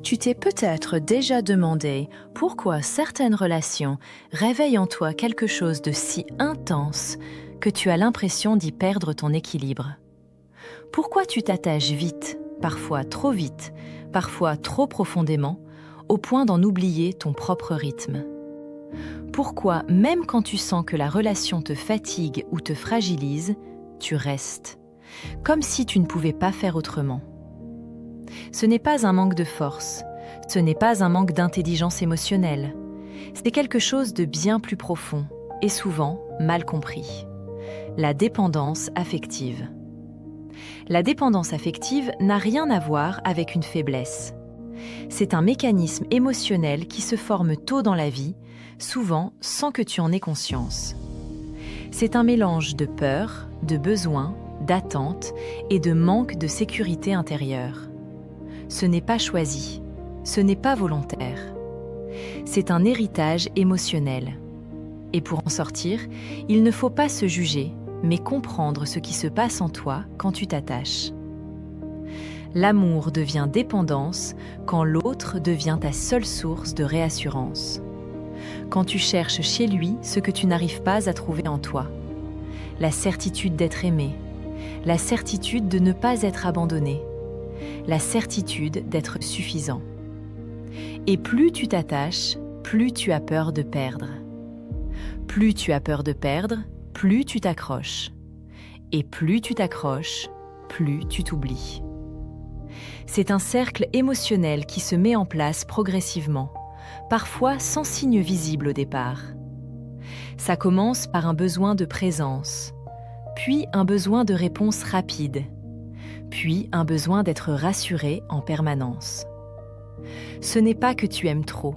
Tu t'es peut-être déjà demandé pourquoi certaines relations réveillent en toi quelque chose de si intense que tu as l'impression d'y perdre ton équilibre. Pourquoi tu t'attaches vite, parfois trop vite, parfois trop profondément, au point d'en oublier ton propre rythme? Pourquoi, même quand tu sens que la relation te fatigue ou te fragilise, tu restes, comme si tu ne pouvais pas faire autrement? Ce n'est pas un manque de force, ce n'est pas un manque d'intelligence émotionnelle. C'est quelque chose de bien plus profond et souvent mal compris. La dépendance affective. La dépendance affective n'a rien à voir avec une faiblesse. C'est un mécanisme émotionnel qui se forme tôt dans la vie, souvent sans que tu en aies conscience. C'est un mélange de peur, de besoin, d'attente et de manque de sécurité intérieure. Ce n'est pas choisi, ce n'est pas volontaire. C'est un héritage émotionnel. Et pour en sortir, il ne faut pas se juger, mais comprendre ce qui se passe en toi quand tu t'attaches. L'amour devient dépendance quand l'autre devient ta seule source de réassurance. Quand tu cherches chez lui ce que tu n'arrives pas à trouver en toi. La certitude d'être aimé, la certitude de ne pas être abandonné, la certitude d'être suffisant. Et plus tu t'attaches, plus tu as peur de perdre. Plus tu as peur de perdre, plus tu t'accroches. Et plus tu t'accroches, plus tu t'oublies. C'est un cercle émotionnel qui se met en place progressivement, parfois sans signe visible au départ. Ça commence par un besoin de présence, puis un besoin de réponse rapide, puis un besoin d'être rassuré en permanence. Ce n'est pas que tu aimes trop,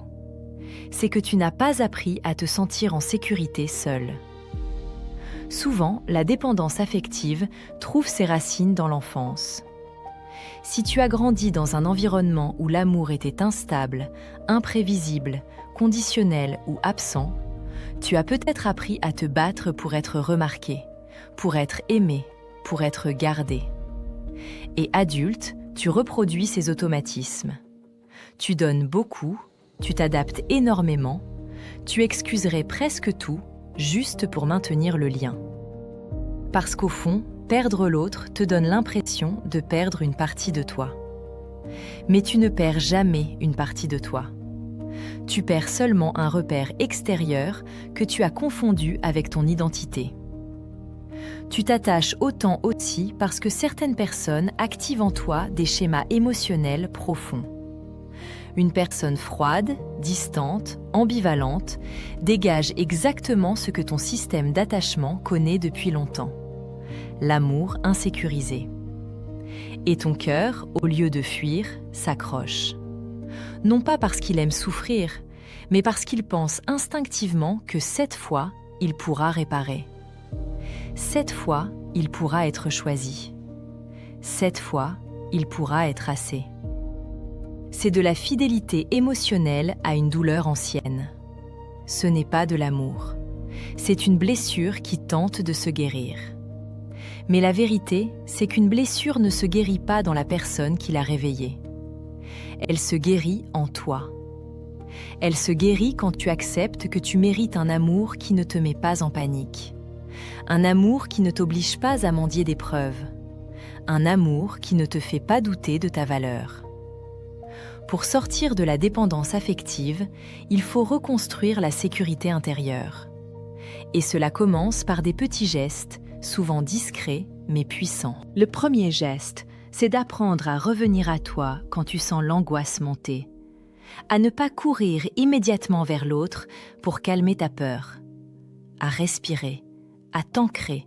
c'est que tu n'as pas appris à te sentir en sécurité seul. Souvent, la dépendance affective trouve ses racines dans l'enfance. Si tu as grandi dans un environnement où l'amour était instable, imprévisible, conditionnel ou absent, tu as peut-être appris à te battre pour être remarqué, pour être aimé, pour être gardé. Et adulte, tu reproduis ces automatismes. Tu donnes beaucoup, tu t'adaptes énormément, tu excuserais presque tout juste pour maintenir le lien. Parce qu'au fond, perdre l'autre te donne l'impression de perdre une partie de toi. Mais tu ne perds jamais une partie de toi. Tu perds seulement un repère extérieur que tu as confondu avec ton identité. Tu t'attaches autant aussi parce que certaines personnes activent en toi des schémas émotionnels profonds. Une personne froide, distante, ambivalente, dégage exactement ce que ton système d'attachement connaît depuis longtemps. L'amour insécurisé. Et ton cœur, au lieu de fuir, s'accroche. Non pas parce qu'il aime souffrir, mais parce qu'il pense instinctivement que cette fois, il pourra réparer. Cette fois, il pourra être choisi. Cette fois, il pourra être assez. C'est de la fidélité émotionnelle à une douleur ancienne. Ce n'est pas de l'amour. C'est une blessure qui tente de se guérir. Mais la vérité, c'est qu'une blessure ne se guérit pas dans la personne qui l'a réveillée. Elle se guérit en toi. Elle se guérit quand tu acceptes que tu mérites un amour qui ne te met pas en panique. Un amour qui ne t'oblige pas à mendier des preuves. Un amour qui ne te fait pas douter de ta valeur. Pour sortir de la dépendance affective, il faut reconstruire la sécurité intérieure. Et cela commence par des petits gestes, souvent discrets mais puissants. Le premier geste, c'est d'apprendre à revenir à toi quand tu sens l'angoisse monter. À ne pas courir immédiatement vers l'autre pour calmer ta peur. À respirer, à t'ancrer,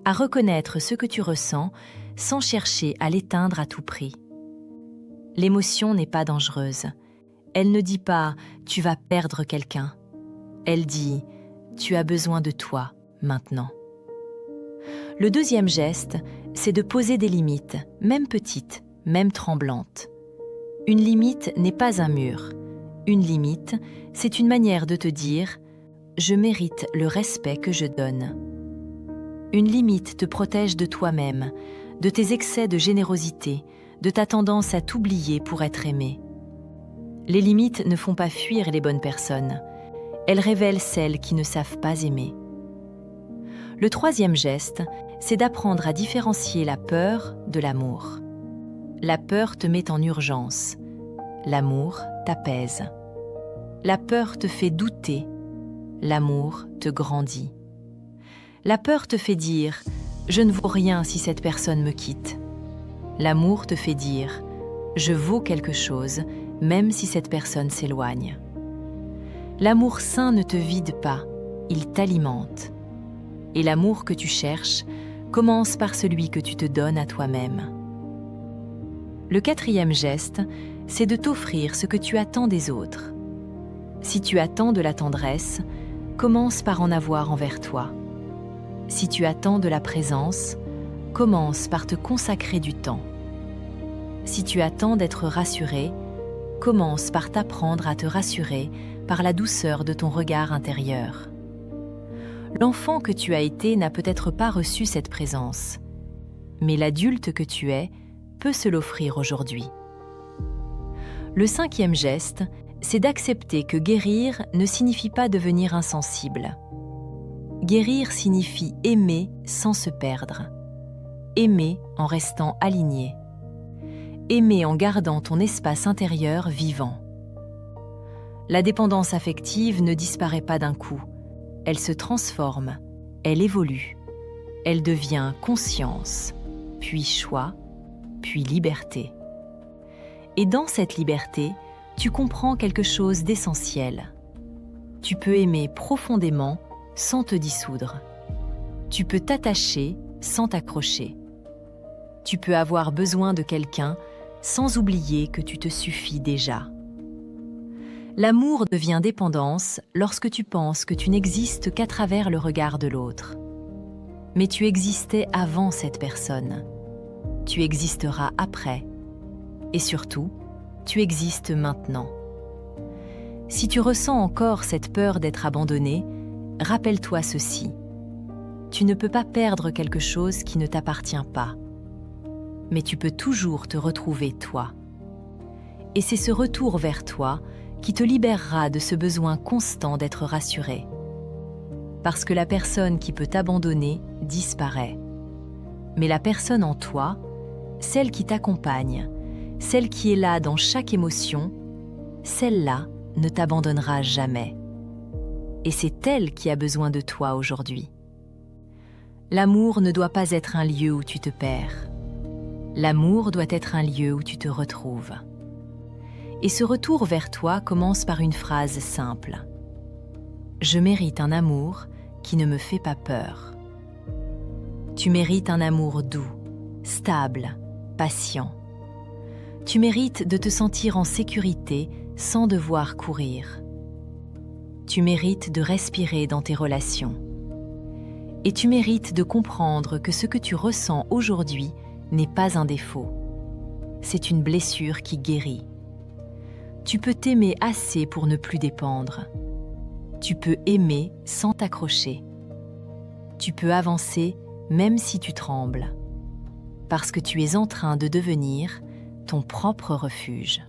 à reconnaître ce que tu ressens sans chercher à l'éteindre à tout prix. L'émotion n'est pas dangereuse. Elle ne dit pas « tu vas perdre quelqu'un ». Elle dit « tu as besoin de toi maintenant ». Le deuxième geste, c'est de poser des limites, même petites, même tremblantes. Une limite n'est pas un mur. Une limite, c'est une manière de te dire « je mérite le respect que je donne ». Une limite te protège de toi-même, de tes excès de générosité, de ta tendance à t'oublier pour être aimé. Les limites ne font pas fuir les bonnes personnes. Elles révèlent celles qui ne savent pas aimer. Le troisième geste, c'est d'apprendre à différencier la peur de l'amour. La peur te met en urgence. L'amour t'apaise. La peur te fait douter. L'amour te grandit. La peur te fait dire « Je ne vaux rien si cette personne me quitte ». L'amour te fait dire « Je vaux quelque chose, même si cette personne s'éloigne ». L'amour sain ne te vide pas, il t'alimente. Et l'amour que tu cherches commence par celui que tu te donnes à toi-même. Le quatrième geste, c'est de t'offrir ce que tu attends des autres. Si tu attends de la tendresse, commence par en avoir envers toi. Si tu attends de la présence, commence par te consacrer du temps. Si tu attends d'être rassuré, commence par t'apprendre à te rassurer par la douceur de ton regard intérieur. L'enfant que tu as été n'a peut-être pas reçu cette présence, mais l'adulte que tu es peut se l'offrir aujourd'hui. Le cinquième geste, c'est d'accepter que guérir ne signifie pas devenir insensible. Guérir signifie aimer sans se perdre. Aimer en restant aligné. Aimer en gardant ton espace intérieur vivant. La dépendance affective ne disparaît pas d'un coup. Elle se transforme, elle évolue. Elle devient conscience, puis choix, puis liberté. Et dans cette liberté, tu comprends quelque chose d'essentiel. Tu peux aimer profondément sans te dissoudre. Tu peux t'attacher sans t'accrocher. Tu peux avoir besoin de quelqu'un sans oublier que tu te suffis déjà. L'amour devient dépendance lorsque tu penses que tu n'existes qu'à travers le regard de l'autre. Mais tu existais avant cette personne. Tu existeras après. Et surtout, tu existes maintenant. Si tu ressens encore cette peur d'être abandonné, rappelle-toi ceci. Tu ne peux pas perdre quelque chose qui ne t'appartient pas. Mais tu peux toujours te retrouver toi. Et c'est ce retour vers toi qui te libérera de ce besoin constant d'être rassuré. Parce que la personne qui peut t'abandonner disparaît. Mais la personne en toi, celle qui t'accompagne, celle qui est là dans chaque émotion, celle-là ne t'abandonnera jamais. Et c'est elle qui a besoin de toi aujourd'hui. L'amour ne doit pas être un lieu où tu te perds. L'amour doit être un lieu où tu te retrouves. Et ce retour vers toi commence par une phrase simple. Je mérite un amour qui ne me fait pas peur. Tu mérites un amour doux, stable, patient. Tu mérites de te sentir en sécurité sans devoir courir. Tu mérites de respirer dans tes relations. Et tu mérites de comprendre que ce que tu ressens aujourd'hui n'est pas un défaut. C'est une blessure qui guérit. Tu peux t'aimer assez pour ne plus dépendre. Tu peux aimer sans t'accrocher. Tu peux avancer même si tu trembles. Parce que tu es en train de devenir ton propre refuge.